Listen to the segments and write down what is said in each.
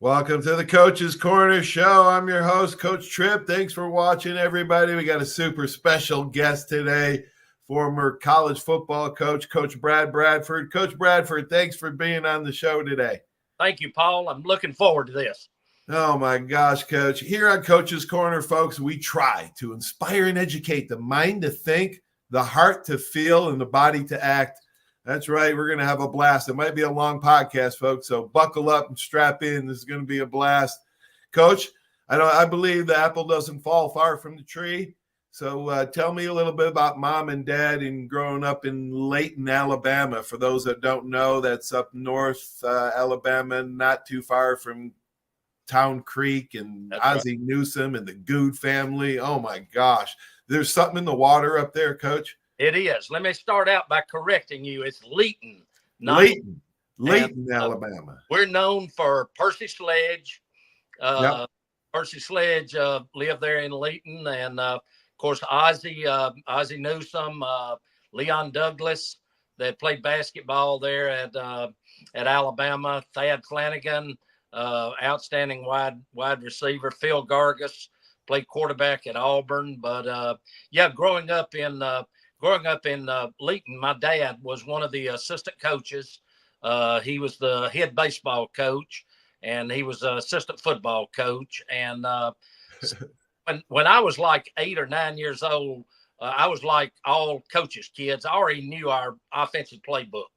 Welcome to the Coach's Corner Show. I'm your host, Coach Tripp. Thanks for watching, everybody. We got a super special guest today, former college football coach, Coach Brad Bradford. Coach Bradford, thanks for being on the show today. Thank you, Paul. I'm looking forward to this. Oh, my gosh, Coach. Here on Coach's Corner, folks, we try to inspire and educate the mind to think, the heart to feel, and the body to act. That's right. We're going to have a blast. It might be a long podcast, folks, so buckle up and strap in. This is going to be a blast. Coach, I believe the apple doesn't fall far from the tree. So tell me a little bit about mom and dad and growing up in Layton, Alabama. For those that don't know, that's up north, Alabama, not too far from Town Creek and Ozzie Newsome and the Good family. Oh, my gosh. There's something in the water up there, Coach. It is. Let me start out by correcting you. It's Layton. Layton, Alabama. We're known for Percy Sledge. Yep. Percy Sledge lived there in Layton. And, of course, Ozzie Newsome, Leon Douglas, that played basketball there at Alabama. Thad Flanagan, outstanding wide receiver. Phil Gargis played quarterback at Auburn. But, growing up in Layton, my dad was one of the assistant coaches. He was the head baseball coach, and he was an assistant football coach. And when I was like 8 or 9 years old, I was like all coaches' kids. I already knew our offensive playbook.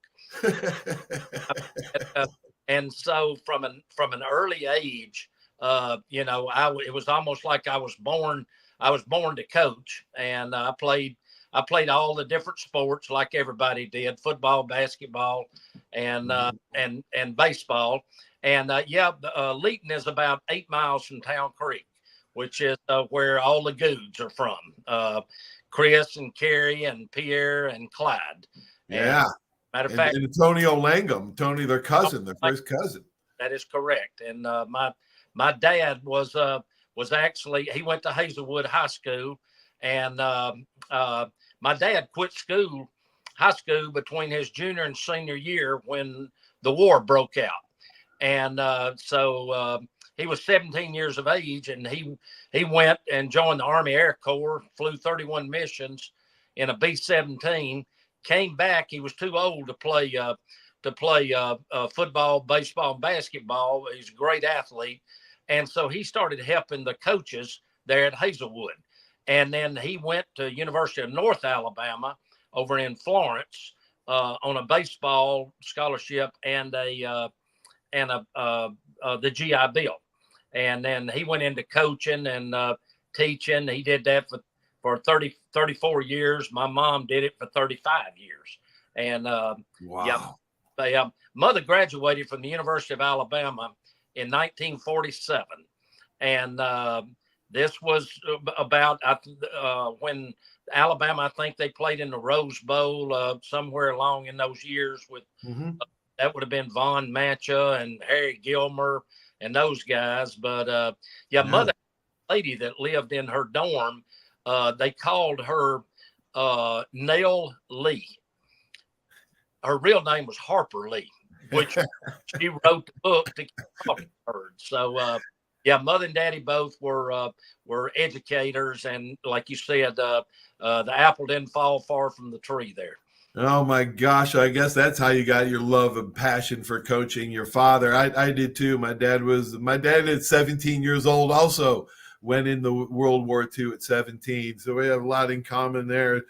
And so from an early age, it was almost like I was born to coach, and I played all the different sports like everybody did: football, basketball, and baseball. And Layton is about 8 miles from Town Creek, which is where all the Goods are from. Chris and Carrie and Pierre and Clyde. Yeah. Matter of fact, and Antonio Langham, Tony, their cousin, their first cousin. That is correct. And my dad was actually, he went to Hazelwood High School, and my dad quit high school between his junior and senior year when the war broke out. And so he was 17 years of age, and he went and joined the Army Air Corps, flew 31 missions in a B-17, came back. He was too old to play football, baseball, and basketball. He's a great athlete. And so he started helping the coaches there at Hazelwood. And then he went to University of North Alabama over in Florence on a baseball scholarship and the GI Bill. And then he went into coaching and teaching. He did that for 34 years. My mom did it for 35 years. And wow. Mother graduated from the University of Alabama in 1947. And this was about when Alabama, I think they played in the Rose Bowl somewhere along in those years with that would have been Von Matcha and Harry Gilmer and those guys. But mother, lady that lived in her dorm, they called her Nell Lee. Her real name was Harper Lee, which she wrote the book to Talking Birds. So mother and daddy both were educators, and like you said, the apple didn't fall far from the tree there. Oh my gosh, I guess that's how you got your love and passion for coaching. Your father, I did too. My dad at 17 years old also went in the World War II at 17. So we have a lot in common there.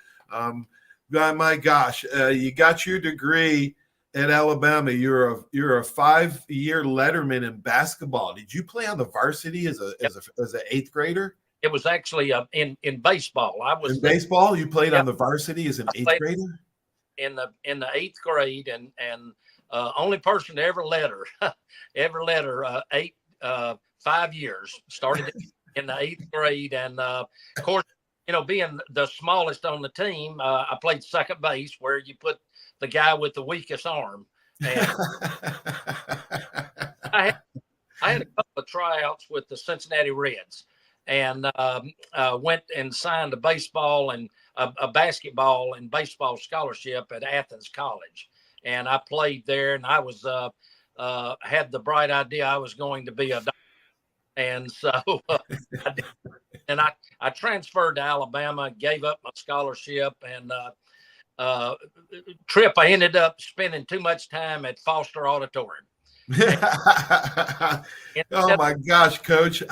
My gosh, you got your degree at Alabama. You're a 5-year letterman in basketball. Did you play on the varsity as an 8th grader? It was actually in baseball. I was in baseball. You played on the varsity as an 8th grader. In the 8th grade, and only person to ever letter 5 years. Started in the 8th grade, and of course, being the smallest on the team, I played second base, where you put the guy with the weakest arm. And I had a couple of tryouts with the Cincinnati Reds, and went and signed a baseball and a basketball and baseball scholarship at Athens College. And I played there, and I was had the bright idea I was going to be a doctor. And so I did. And I transferred to Alabama, gave up my scholarship, and Trip, I ended up spending too much time at Foster Auditorium. Oh my gosh, Coach!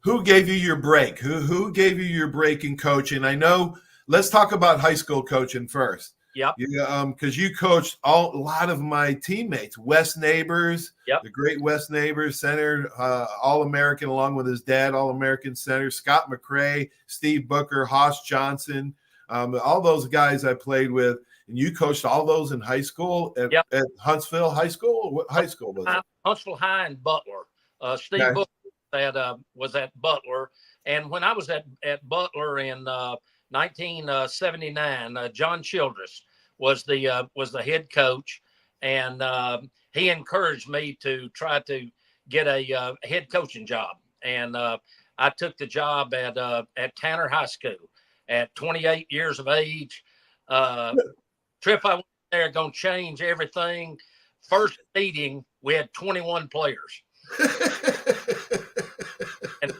Who gave you your break? Who gave you your break in coaching? I know. Let's talk about high school coaching first. Yep. Because you coached a lot of my teammates, Wes Neighbors, yep. the great Wes Neighbors, center, All-American, along with his dad, All-American center, Scott McCrae, Steve Booker, Hoss Johnson, all those guys I played with. And you coached all those in high school at, yep. at Huntsville High School? What high school was it? Huntsville High and Butler. Steve Booker was at Butler. And when I was at Butler in 1979, John Childress was the head coach, and he encouraged me to try to get a head coaching job. And I took the job at Tanner High School at 28 years of age. Trip, I went there, going to change everything. First meeting, we had 21 players. And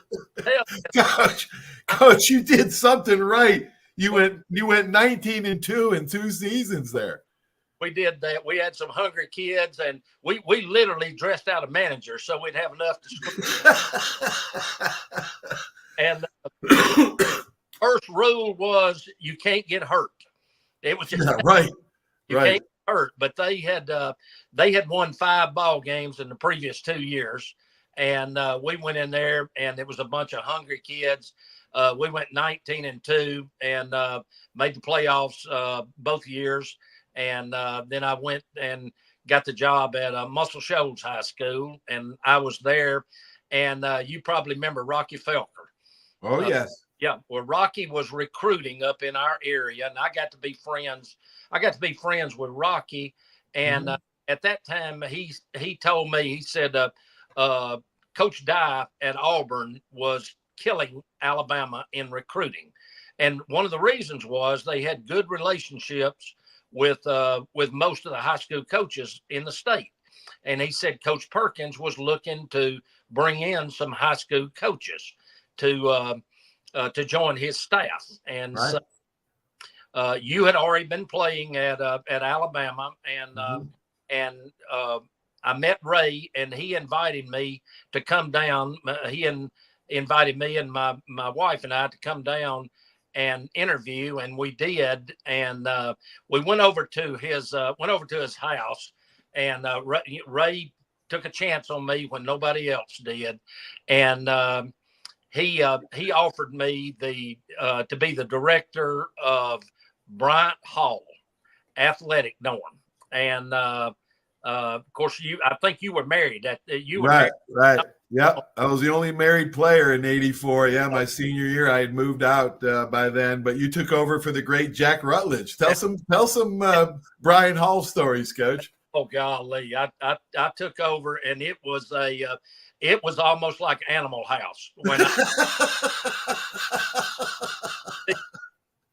Coach, you did something right. You went 19-2 in 2 seasons there. We did that. We had some hungry kids, and we literally dressed out a manager so we'd have enough to score. And first rule was you can't get hurt. It was just right. You can't get hurt. But they had won 5 ball games in the previous 2 years, and we went in there, and it was a bunch of hungry kids. We went 19-2 and made the playoffs both years. And then I went and got the job at Muscle Shoals High School, and I was there. And you probably remember Rocky Felker. Oh, yes. Yeah. Well, Rocky was recruiting up in our area, and I got to be friends. With Rocky. And at that time, he told me, he said, Coach Dye at Auburn was killing Alabama in recruiting. And one of the reasons was they had good relationships with most of the high school coaches in the state. And he said Coach Perkins was looking to bring in some high school coaches to join his staff. And so you had already been playing at Alabama, and I met Ray, and he invited me to come down. Invited me and my wife and I to come down and interview, and we did. And we went over to his house, and Ray took a chance on me when nobody else did, and he offered me to be the director of Bryant Hall Athletic Dorm. And of course, I think you were married. Right. Yep. I was the only married player in '84. Yeah, my senior year, I had moved out by then. But you took over for the great Jack Rutledge. Tell some Bryant Hall stories, Coach. Oh golly, I took over, and it was almost like Animal House when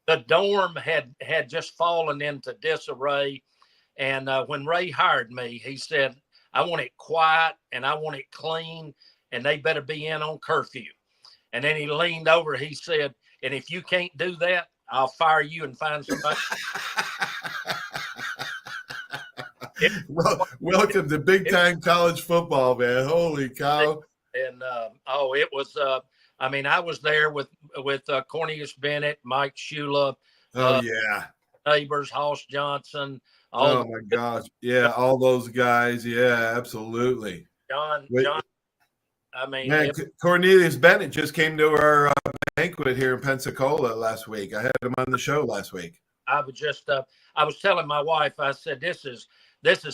the dorm had just fallen into disarray. And when Ray hired me, he said, I want it quiet and I want it clean, and they better be in on curfew. And then he leaned over, he said, and if you can't do that, I'll fire you and find somebody. Welcome to big time college football, man. Holy cow. And it was I was there with Cornelius Bennett, Mike Shula, Neighbors, Hoss Johnson. Oh my gosh. Yeah, all those guys. Yeah, absolutely. John. Cornelius Bennett just came to our banquet here in Pensacola last week. I had him on the show last week. I was telling my wife, I said, this is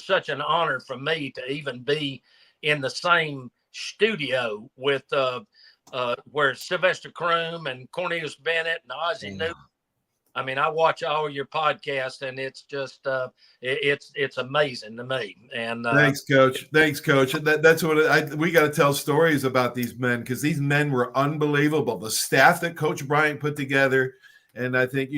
such an honor for me to even be in the same studio with where Sylvester Croom and Cornelius Bennett and Ozzie Newton. I mean, I watch all your podcasts, and it's just it's amazing to me. And thanks, Coach. That's what we got to tell stories about these men, because these men were unbelievable. The staff that Coach Bryant put together, and I think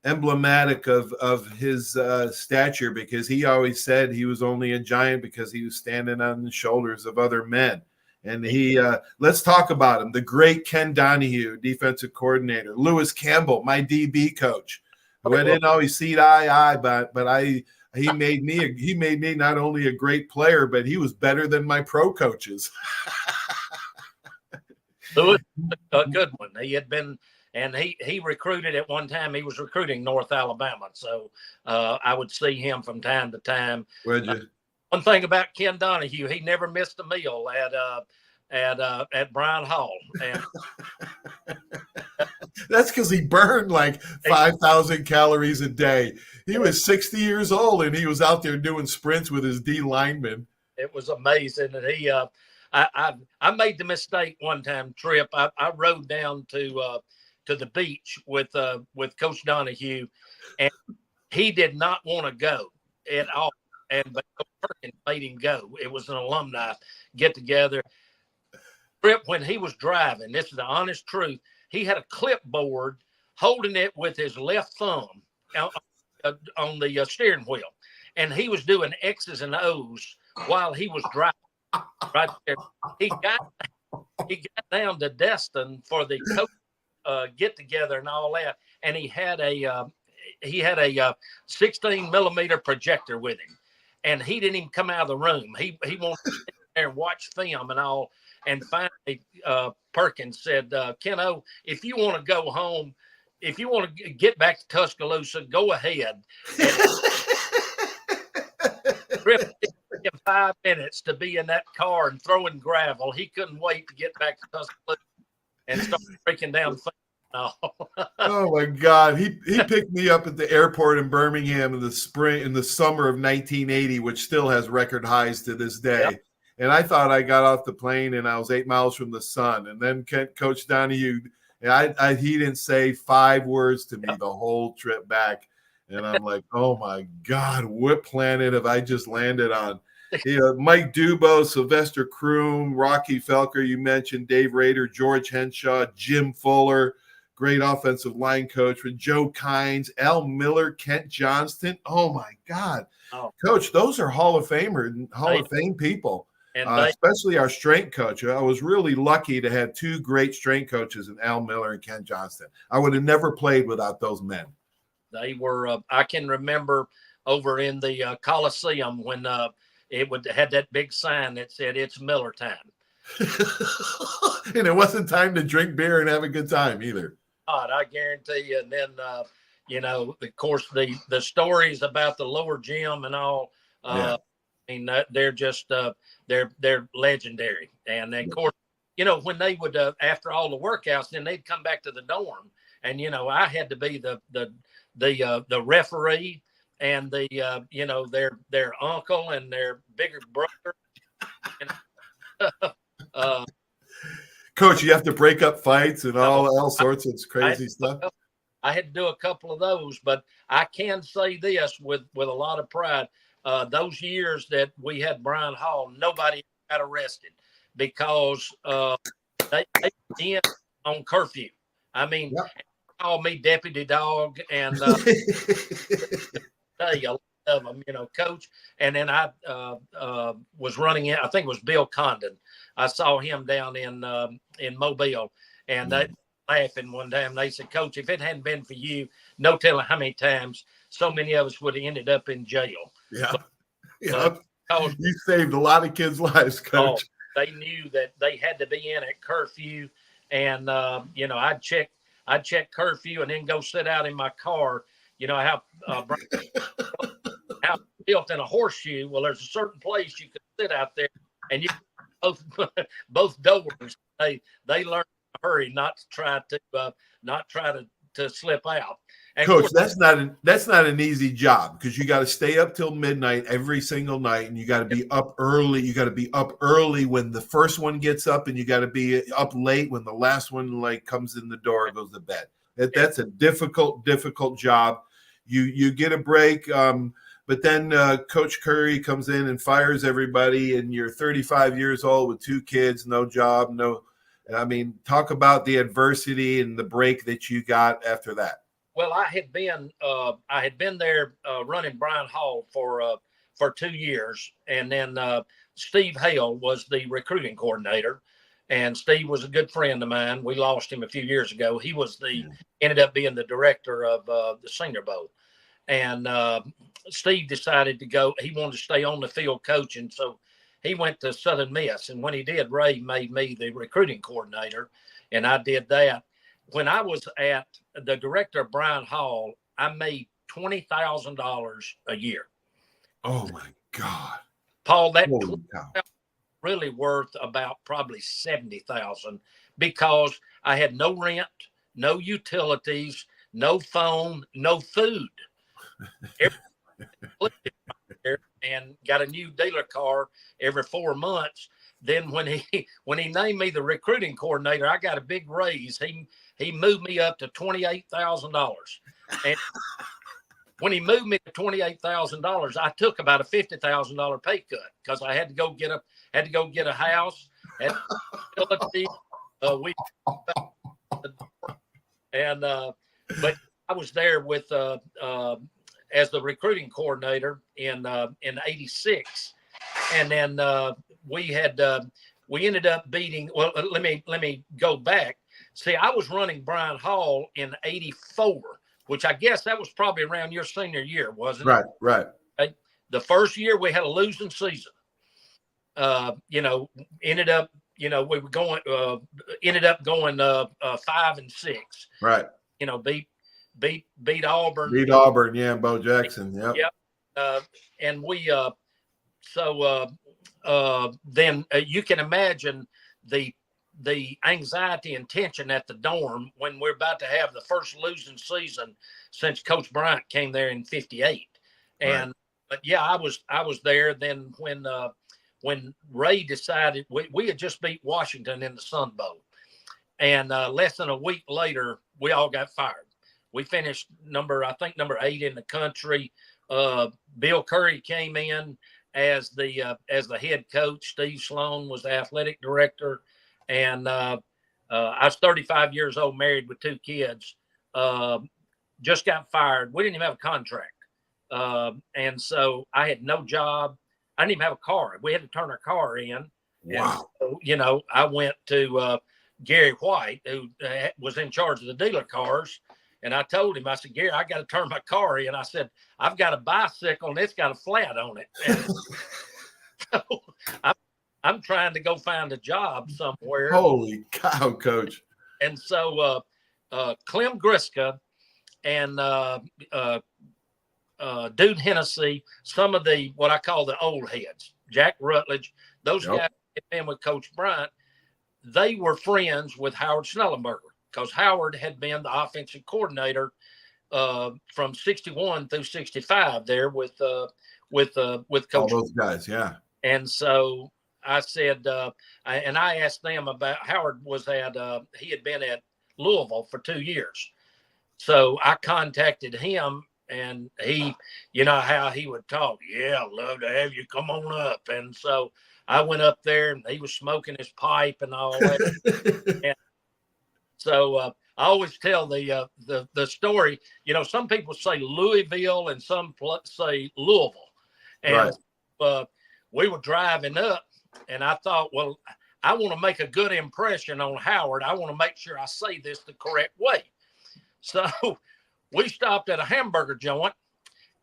emblematic of his stature, because he always said he was only a giant because he was standing on the shoulders of other men. And let's talk about him. The great Ken Donahue, defensive coordinator. Lewis Campbell, my DB coach, who I didn't always see eye, but he made me not only a great player, but he was better than my pro coaches. Lewis, a good one. He had been, and he recruited at one time. He was recruiting North Alabama, so I would see him from time to time. Would you? One thing about Ken Donahue, he never missed a meal at Bryan Hall. And that's because he burned like 5,000 calories a day. He was 60 years old, and he was out there doing sprints with his D linemen. It was amazing. And he, I made the mistake one time, Trip. I rode down to the beach with Coach Donahue, and he did not want to go at all. But Coach Perkins made him go. It was an alumni get together. Trip, when he was driving, this is the honest truth, he had a clipboard holding it with his left thumb on the steering wheel, and he was doing X's and O's while he was driving. Right there, he got down to Destin for the coach get together and all that, and he had a 16 millimeter projector with him, and he didn't even come out of the room. He wanted to sit there and watch film and all. And finally, Perkins said, Keno, if you want to go home, if you want to get back to Tuscaloosa, go ahead. Trip, it took him 5 minutes to be in that car and throwing gravel. He couldn't wait to get back to Tuscaloosa and start breaking down things. Oh my God. He picked me up at the airport in Birmingham in the summer of 1980, which still has record highs to this day. Yep. And I thought I got off the plane and I was 8 miles from the sun. And then Coach Donahue, he didn't say 5 words to me the whole trip back. And I'm like, oh my God, what planet have I just landed on? Mike Dubo, Sylvester Kroom, Rocky Felker, you mentioned, Dave Rader, George Henshaw, Jim Fuller, great offensive line coach with Joe Kynes, Al Miller, Kent Johnston. Oh my God. Oh. Coach, those are Hall of Fame people. Especially our strength coach. I was really lucky to have 2 great strength coaches in Al Miller and Ken Johnston. I would have never played without those men. They were, I can remember over in the Coliseum when it had that big sign that said, "It's Miller time." And it wasn't time to drink beer and have a good time either. I guarantee you. And then, of course, the stories about the lower gym and all, I mean, they're just they're legendary. And then, of course, when they would after all the workouts, then they'd come back to the dorm, and I had to be the referee and their uncle and their bigger brother. Coach, you have to break up fights and all sorts of crazy stuff. I had to do a couple of those, but I can say this with a lot of pride. Those years that we had Bryan Hall, nobody got arrested because they in on curfew. I mean, called me deputy dog, and a lot of them, coach. And then I was running in. I think it was Bill Condon. I saw him down in Mobile, and they laughing one time. They said, "Coach, if it hadn't been for you, no telling how many times so many of us would have ended up in jail." Yeah. You saved a lot of kids' lives, Coach. They knew that they had to be in at curfew, and I'd check curfew and then go sit out in my car. How built in a horseshoe. Well, there's a certain place you could sit out there, and you both doors. They learn to hurry, not to try to slip out. And Coach, that's not an easy job, because you got to stay up till midnight every single night, and you got to be up early. You got to be up early when the first one gets up, and you got to be up late when the last one comes in the door and goes to bed. That's a difficult job. You get a break, but then Coach Curry comes in and fires everybody, and you're 35 years old with 2 kids, no job, talk about the adversity and the break that you got after that. Well, I had been there running Bryan Hall for 2 years, and then Steve Hale was the recruiting coordinator, and Steve was a good friend of mine. We lost him a few years ago. He was ended up being the director of the Senior Bowl, and Steve decided to go. He wanted to stay on the field coaching, so he went to Southern Miss, and when he did, Ray made me the recruiting coordinator, and I did that. When I was at the director of Bryan Hall, I made $20,000 a year. Oh my God, Paul, that really worth about probably 70,000 because I had no rent, no utilities, no phone, no food. And got a new dealer car every 4 months. Then when he named me the recruiting coordinator, I got a big raise. He moved me up to $28,000. And when he moved me to $28,000, I took about a $50,000 pay cut because I had to go get a house, had utilities. But I was there with as the recruiting coordinator in '86, and then we ended up beating. Well, let me go back. See, I was running Bryan Hall in '84, which I guess that was probably around your senior year, wasn't it? Right. Okay. The first year we had a losing season. Ended up, we were going, ended up going 5-6. Right. Beat Auburn. Beat Auburn, yeah, Bo Jackson. Yep. And we then you can imagine the anxiety and tension at the dorm when we're about to have the first losing season since Coach Bryant came there in '58. And but yeah, I was there. Then when Ray decided we had just beat Washington in the Sun Bowl, and less than a week later we all got fired. We finished number 8 in the country. Bill Curry came in as the head coach. Steve Sloan was the athletic director, and I was 35 years old, married with 2 kids. Just got fired. We didn't even have a contract, and so I had no job. I didn't even have a car. We had to turn our car in. Wow. And so, I went to Gary White, who was in charge of the dealer cars. And I told him, I said, Gary, I got to turn my car in. I said, I've got a bicycle and it's got a flat on it. And so I'm trying to go find a job somewhere. Holy cow, Coach. And so Clem Griska and Dude Hennessy, some of the what I call the old heads, Jack Rutledge, those guys had been with Coach Bryant. They were friends with Howard Schnellenberger, because Howard had been the offensive coordinator from '61 through '65 there with Coach. All those guys, yeah. And so I said, and I asked them about Howard he had been at Louisville for 2 years. So I contacted him, and he, how he would talk. Yeah, I'd love to have you come on up. And so I went up there, and he was smoking his pipe and all that. And so I always tell the story. Some people say Louisville and some say Louisville. And we were driving up, and I thought, well, I want to make a good impression on Howard. I want to make sure I say this the correct way. So we stopped at a hamburger joint,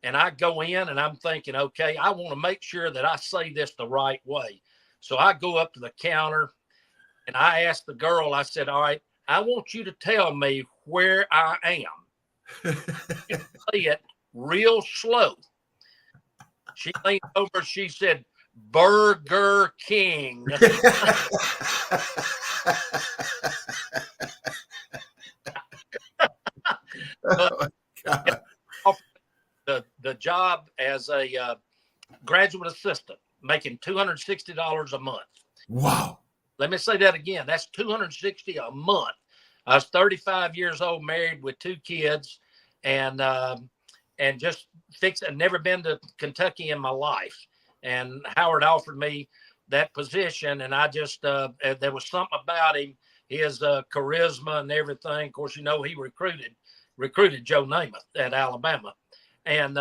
and I go in, and I'm thinking, okay, I want to make sure that I say this the right way. So I go up to the counter, and I asked the girl, I said, all right, I want you to tell me where I am. Say it real slow. She leaned over, she said, Burger King. Oh, the job as a graduate assistant, making $260 a month. Wow. Let me say that again. That's $260 a month. I was 35 years old, married with 2 kids, and just never been to Kentucky in my life. And Howard offered me that position, and I just there was something about him, his charisma and everything. Of course, he recruited recruited Joe Namath at Alabama. And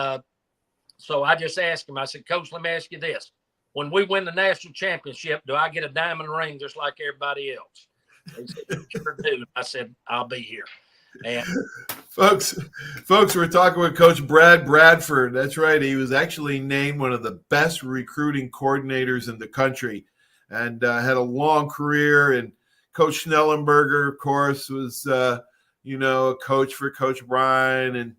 so I just asked him, I said, Coach, let me ask you this. When we win the national championship, do I get a diamond ring just like everybody else? He said, sure do. I said, I'll be here. And folks, we're talking with Coach Bradford. That's right. He was actually named one of the best recruiting coordinators in the country, and had a long career. And Coach Schnellenberger, of course, was a coach for Coach Bryan and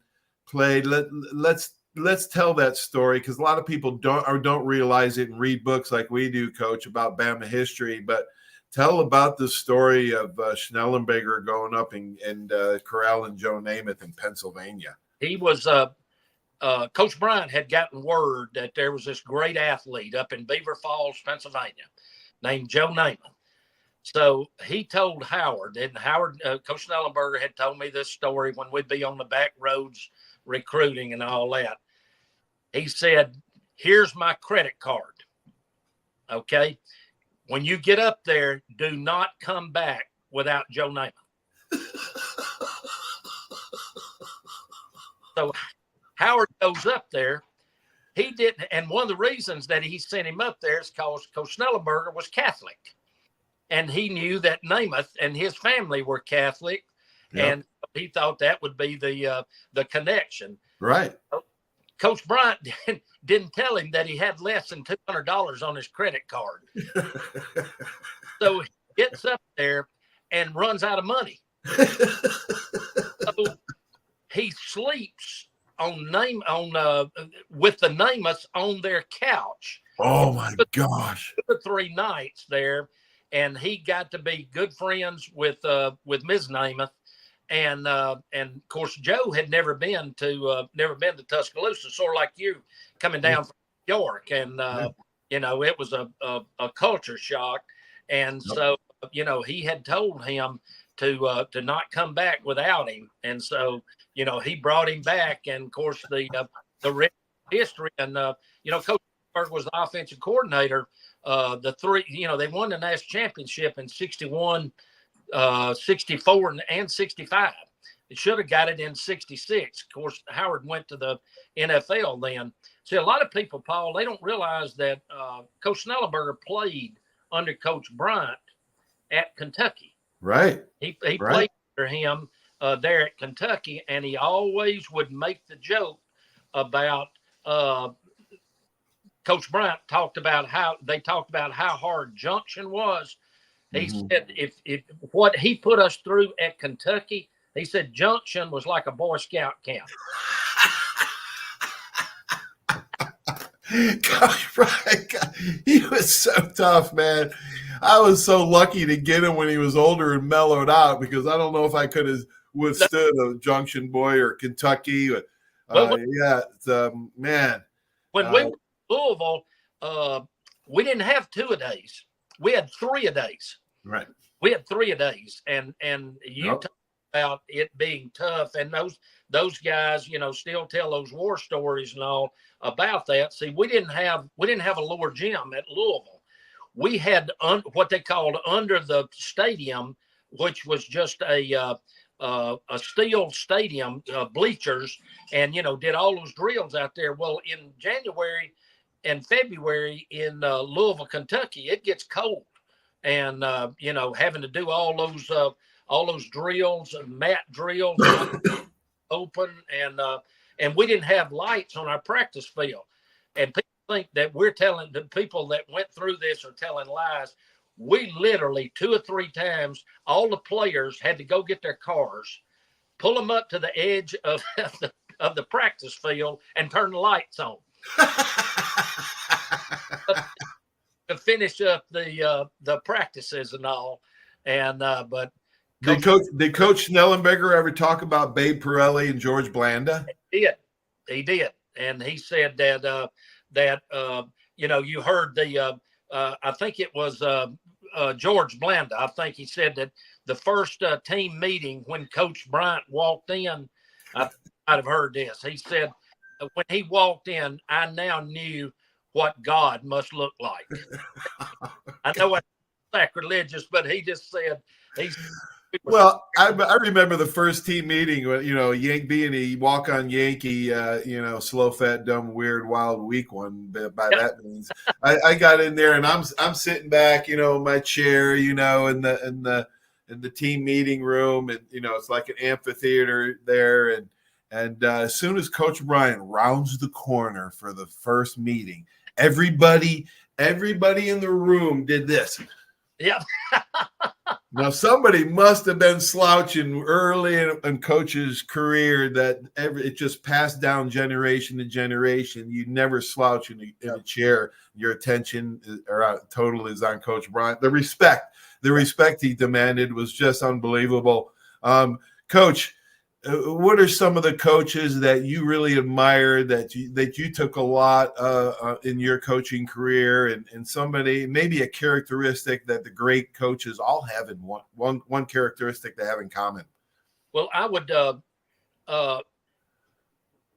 played. Let's tell that story, because a lot of people don't realize it and read books like we do, Coach, about Bama history. But tell about the story of Schnellenberger going up and corralling Joe Namath in Pennsylvania. He was Coach Bryan had gotten word that there was this great athlete up in Beaver Falls, Pennsylvania, named Joe Namath. So he told Howard, and Howard, Coach Schnellenberger had told me this story when we'd be on the back roads recruiting and all that. He said, here's my credit card. Okay. When you get up there, do not come back without Joe Namath. So Howard goes up there. He didn't. And one of the reasons that he sent him up there is because Coach Schnellenberger was Catholic. And he knew that Namath and his family were Catholic. Yep. And he thought that would be the connection. Right. Coach Bryant didn't tell him that he had less than $200 on his credit card. So he gets up there and runs out of money. So he sleeps with the Namaths on their couch. Oh my gosh! 2 or 3 nights there, and he got to be good friends with Ms. Namath. And of course, Joe had never been to Tuscaloosa, sort of like you coming down from New York. And, it was a culture shock. And so, he had told him to not come back without him. And so, he brought him back. And of course, the history and, Coach Berg was the offensive coordinator. They won the national championship in 61, 64 and 65. It should have got it in 66. Of course, Howard went to the NFL then. See, a lot of people, Paul, they don't realize that Coach Schnellenberger played under Coach Bryant at Kentucky. Right. He played under him there at Kentucky, and he always would make the joke about Coach Bryant talked about how hard Junction was. He said if what he put us through at Kentucky, he said Junction was like a Boy Scout camp. Gosh, Brian, he was so tough, man. I was so lucky to get him when he was older and mellowed out, because I don't know if I could have withstood a Junction boy or Kentucky. Man. When we were in Louisville, we didn't have 2-a-days. We had 3-a-days. Right. We had 3-a-days, and you talk about it being tough, and those guys, still tell those war stories and all about that. See, we didn't have a lower gym at Louisville. We had what they called under the stadium, which was just a steel stadium, bleachers, and did all those drills out there. Well, in January and February in Louisville, Kentucky, it gets cold. And, having to do all those drills and mat drills open. And we didn't have lights on our practice field. And people think that we're telling the people that went through this are telling lies. We literally 2 or 3 times, all the players had to go get their cars, pull them up to the edge of the practice field and turn the lights on. To finish up the practices and all. And but did Coach Schnellenberger ever talk about Babe Pirelli and George Blanda? He did. And he said that you heard I think it was George Blanda. I think he said that the first team meeting when Coach Bryant walked in, I might have heard this. He said, when he walked in, I now knew what God must look like. I know it's sacrilegious, but he just said, Well, I remember the first team meeting when, being a walk-on Yankee, slow, fat, dumb, weird, wild, weak one. By that means, I got in there and I'm sitting back, in my chair, in the team meeting room, and it's like an amphitheater there, and as soon as Coach Bryant rounds the corner for the first meeting, everybody in the room did this. Yeah. Now, somebody must have been slouching early in Coach's career that it just passed down generation to generation. You never slouch in a chair. Your attention total is on Coach Bryant. The respect he demanded was just unbelievable. Coach, what are some of the coaches that you really admire that you took a lot in your coaching career, and somebody, maybe a characteristic that the great coaches all have in one characteristic they have in common? Well, I would I'll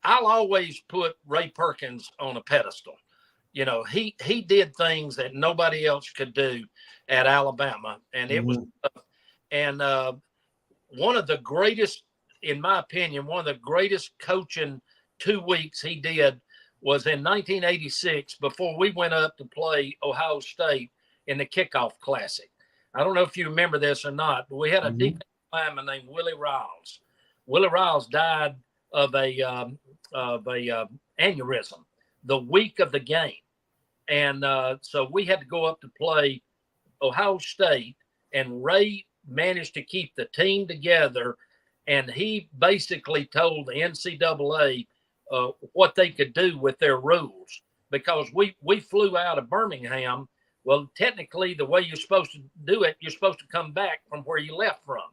always put Ray Perkins on a pedestal. He did things that nobody else could do at Alabama, and it was and one of the greatest, in my opinion, one of the greatest coaching 2 weeks he did was in 1986, before we went up to play Ohio State in the kickoff classic. I don't know if you remember this or not, but we had a defensive lineman named Willie Riles. Willie Riles died of a aneurysm the week of the game. And so we had to go up to play Ohio State, and Ray managed to keep the team together. And he basically told the NCAA what they could do with their rules, because we flew out of Birmingham. Well, technically, the way you're supposed to do it, you're supposed to come back from where you left from.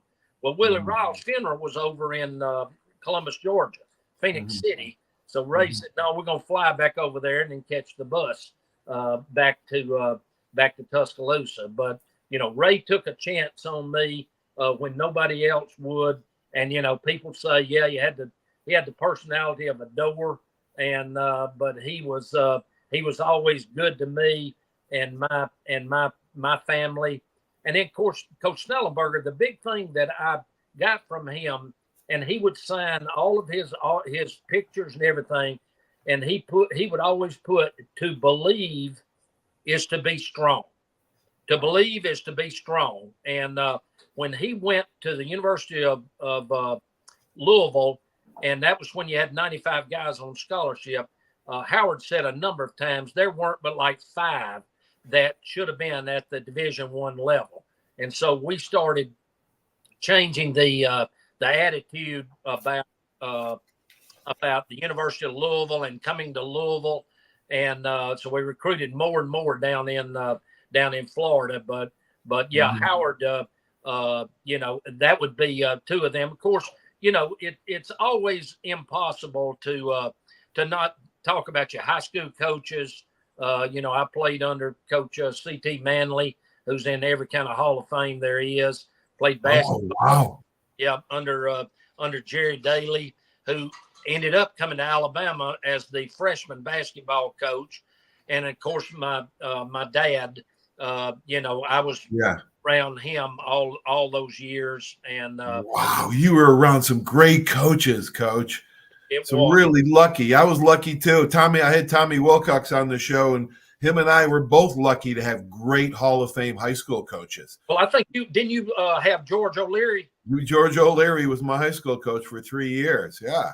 Well, Willie Riles' funeral was over in Columbus, Georgia, Phoenix City. So Ray said, "No, we're going to fly back over there and then catch the bus back to Tuscaloosa." But Ray took a chance on me when nobody else would. And people say, yeah, he had the personality of a door, and but he was always good to me and my family. And then, of course, Coach Snellenberger, the big thing that I got from him, and he would sign all of his pictures and everything, and he would always put, "To believe is to be strong. To believe is to be strong." And when he went to the University of Louisville, and that was when you had 95 guys on scholarship, Howard said a number of times there weren't but like 5 that should have been at the Division I level. And so we started changing the attitude about the University of Louisville and coming to Louisville. And so we recruited more and more down in Florida. But yeah, Howard, that would be 2 of them. Of course, it's always impossible to not talk about your high school coaches. I played under Coach C.T. Manley, who's in every kind of Hall of Fame there is. Played basketball. Oh, wow. Yeah, under Jerry Daly, who ended up coming to Alabama as the freshman basketball coach. And of course, my dad, I was around him all those years. And wow, you were around some great coaches, Coach. Really lucky. I was lucky too. I had Tommy Wilcox on the show, and him and I were both lucky to have great Hall of Fame high school coaches. Well, I think you have George O'Leary. George O'Leary was my high school coach for 3 years. Yeah.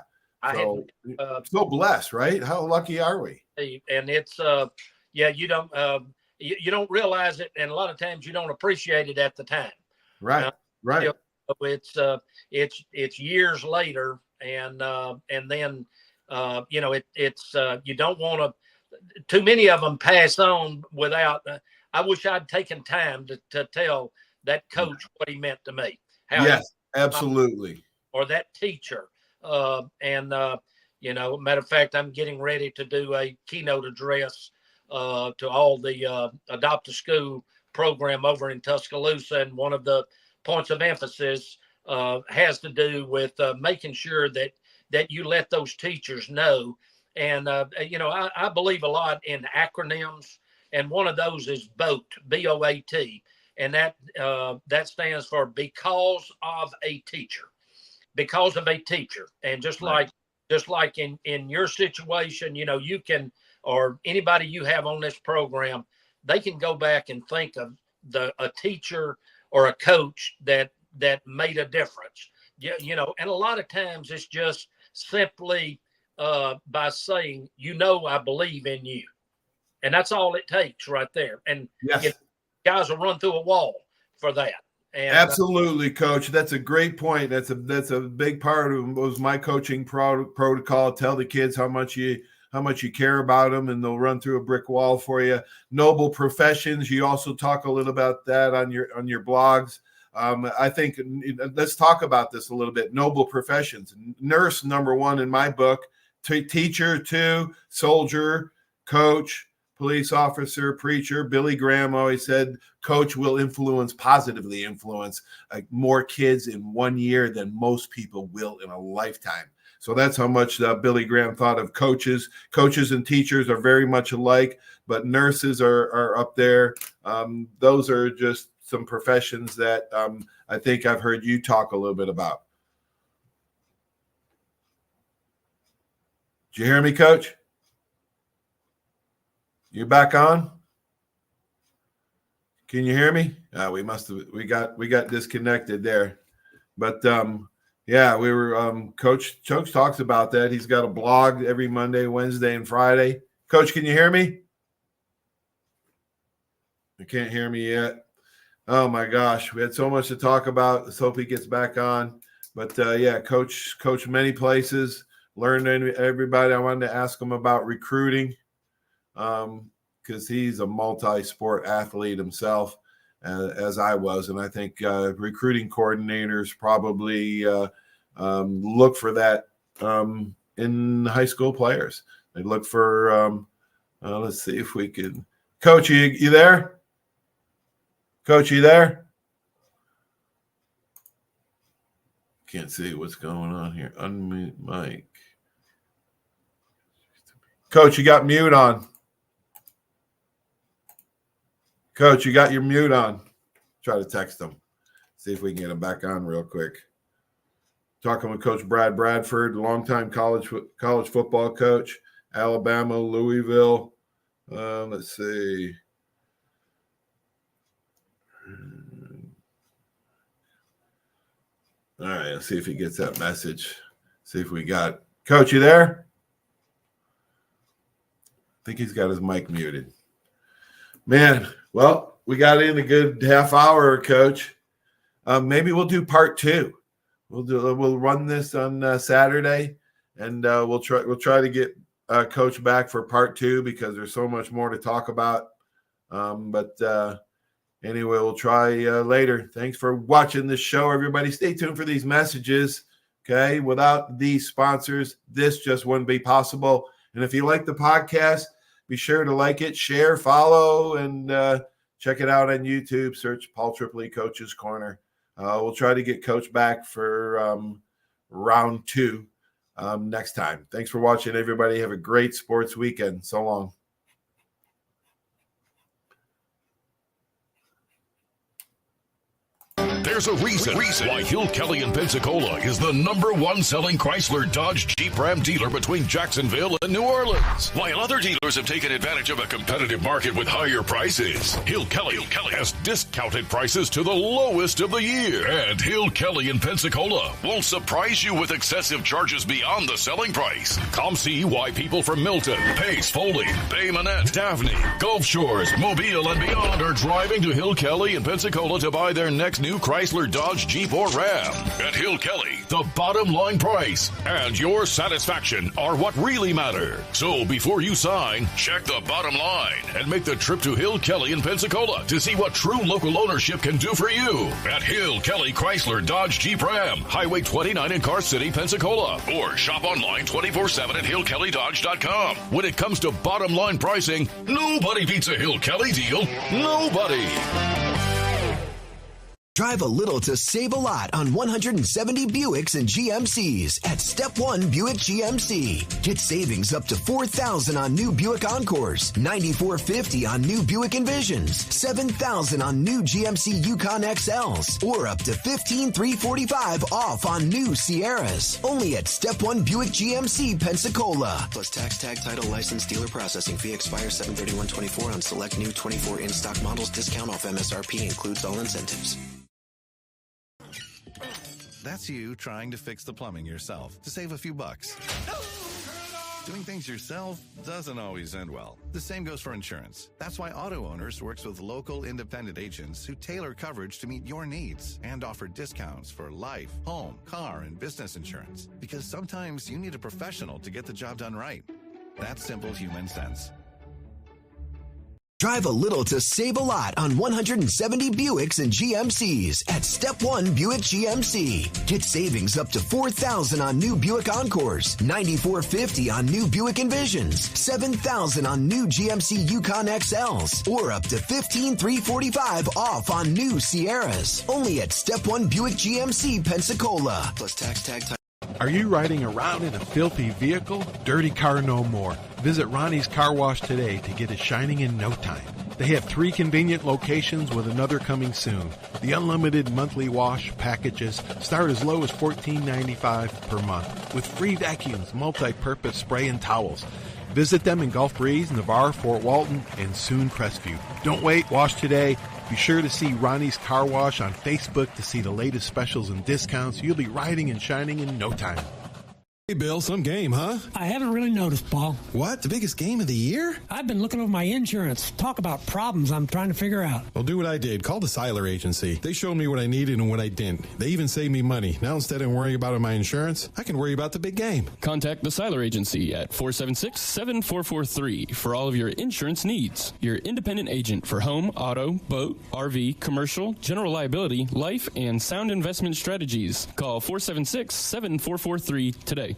So blessed, right? How lucky are we? And it's you don't realize it, and a lot of times you don't appreciate it at the time. Right. Right. It's years later, and then it's you don't want to. Too many of them pass on without. I wish I'd taken time to tell that coach what he meant to me. Yes, absolutely. Or that teacher. Matter of fact, I'm getting ready to do a keynote address to all the Adopt a School program over in Tuscaloosa. And one of the points of emphasis has to do with making sure that you let those teachers know. And, I believe a lot in acronyms. And one of those is BOAT, B-O-A-T. and that stands for because of a teacher. Because of a teacher. And just like in your situation, you know, you can, or anybody you have on this program, they can go back and think of a teacher or a coach that made a difference. You know, and a lot of times it's just simply by saying, you know, I believe in you. And that's all it takes right there. And yes. You know, guys will run through a wall for that. And, absolutely, Coach. That's a great point. That's a big part of was my coaching protocol. Tell the kids how much you care about them, and they'll run through a brick wall for you. Noble professions. You also talk a little about that on your blogs. I think let's talk about this a little bit. Noble professions. Nurse, number 1 in my book. Teacher, 2. Soldier, coach, police officer, preacher. Billy Graham always said coach will positively influence more kids in 1 year than most people will in a lifetime. So that's how much Billy Graham thought of coaches. Coaches and teachers are very much alike, but nurses are up there. Those are just some professions that I think I've heard you talk a little bit about. Did you hear me, Coach? You back on? Can you hear me? We got disconnected there. But yeah, we were Coach talks about that. He's got a blog every Monday, Wednesday, and Friday. Coach, can you hear me? I can't hear me yet. Oh my gosh, we had so much to talk about. Let's hope he gets back on. But yeah, coach many places, learned everybody. I wanted to ask him about recruiting. Because he's a multi-sport athlete himself, as I was. And I think recruiting coordinators probably look for that in high school players. They look for, let's see if we can. Coach, you there? Coach, you there? Can't see what's going on here. Unmute mic. Coach, you got mute on. Coach, you got your mute on. Try to text him. See if we can get him back on real quick. Talking with Coach Bradford, longtime college football coach, Alabama, Louisville. Let's see. All right, let's see if he gets that message. See if we got Coach, you there? I think he's got his mic muted. Man, well, we got in a good half hour, Coach. Maybe we'll do part 2. We'll run this on Saturday, and we'll try to get Coach back for part 2 because there's so much more to talk about. But anyway, we'll try later. Thanks for watching this show, everybody. Stay tuned for these messages. Okay, without these sponsors, this just wouldn't be possible. And if you like the podcast, be sure to like it, share, follow, and check it out on YouTube. Search Paul Tripoli Coach's Corner. We'll try to get Coach back for round 2 next time. Thanks for watching, everybody. Have a great sports weekend. So long. There's a reason why Hill Kelly in Pensacola is the #1 selling Chrysler Dodge Jeep Ram dealer between Jacksonville and New Orleans. While other dealers have taken advantage of a competitive market with higher prices, Hill Kelly has discounted prices to the lowest of the year. And Hill Kelly in Pensacola won't surprise you with excessive charges beyond the selling price. Come see why people from Milton, Pace, Foley, Bay Minette, Daphne, Gulf Shores, Mobile, and beyond are driving to Hill Kelly in Pensacola to buy their next new Chrysler, Dodge, Jeep, or Ram. At Hill Kelly, the bottom line price and your satisfaction are what really matter. So before you sign, check the bottom line and make the trip to Hill Kelly in Pensacola to see what true local ownership can do for you. At Hill Kelly Chrysler, Dodge, Jeep, Ram, Highway 29 in Car City, Pensacola. Or shop online 24/7 at hillkellydodge.com. When it comes to bottom line pricing, nobody beats a Hill Kelly deal. Nobody. Drive a little to save a lot on 170 Buicks and GMCs at Step 1 Buick GMC. Get savings up to $4,000 on new Buick Encores, $9,450 on new Buick Envisions, $7,000 on new GMC Yukon XLs, or up to $15,345 off on new Sierras. Only at Step 1 Buick GMC, Pensacola. Plus tax, tag, title, license, dealer processing fee expires 7/31/24 on select new 24 in-stock models. Discount off MSRP includes all incentives. That's you trying to fix the plumbing yourself to save a few bucks. Doing things yourself doesn't always end well. The same goes for insurance. That's why Auto Owners works with local independent agents who tailor coverage to meet your needs and offer discounts for life, home, car, and business insurance. Because sometimes you need a professional to get the job done right. That's simple human sense. Drive a little to save a lot on 170 Buicks and GMCs at Step 1 Buick GMC. Get savings up to $4,000 on new Buick Encores, $9,450 on new Buick Envisions, $7,000 on new GMC Yukon XLs, or up to $15,345 off on new Sierras. Only at Step 1 Buick GMC, Pensacola. Plus tax, tag, title. Are you riding around in a filthy vehicle? Dirty car no more. Visit Ronnie's Car Wash today to get it shining in no time. They have 3 convenient locations with another coming soon. The unlimited monthly wash packages start as low as $14.95 per month with free vacuums, multi-purpose spray and towels. Visit them in Gulf Breeze, Navarre, Fort Walton, and soon Crestview. Don't wait, wash today. Be sure to see Ronnie's Car Wash on Facebook to see the latest specials and discounts. You'll be riding and shining in no time. Hey, Bill, some game, huh? I haven't really noticed, Paul. What? The biggest game of the year? I've been looking over my insurance. Talk about problems I'm trying to figure out. Well, do what I did. Call the Seiler Agency. They showed me what I needed and what I didn't. They even saved me money. Now, instead of worrying about my insurance, I can worry about the big game. Contact the Seiler Agency at 476-7443 for all of your insurance needs. Your independent agent for home, auto, boat, RV, commercial, general liability, life, and sound investment strategies. Call 476-7443 today.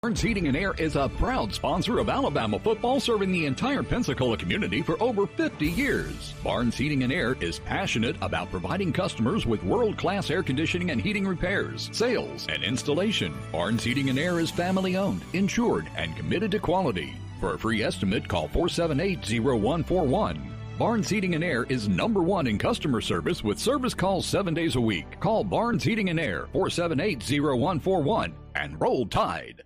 Barnes Heating and Air is a proud sponsor of Alabama football, serving the entire Pensacola community for over 50 years. Barnes Heating and Air is passionate about providing customers with world-class air conditioning and heating repairs, sales, and installation. Barnes Heating and Air is family-owned, insured, and committed to quality. For a free estimate, call 478-0141. Barnes Heating and Air is #1 in customer service with service calls 7 days a week. Call Barnes Heating and Air, 478-0141, and roll Tide.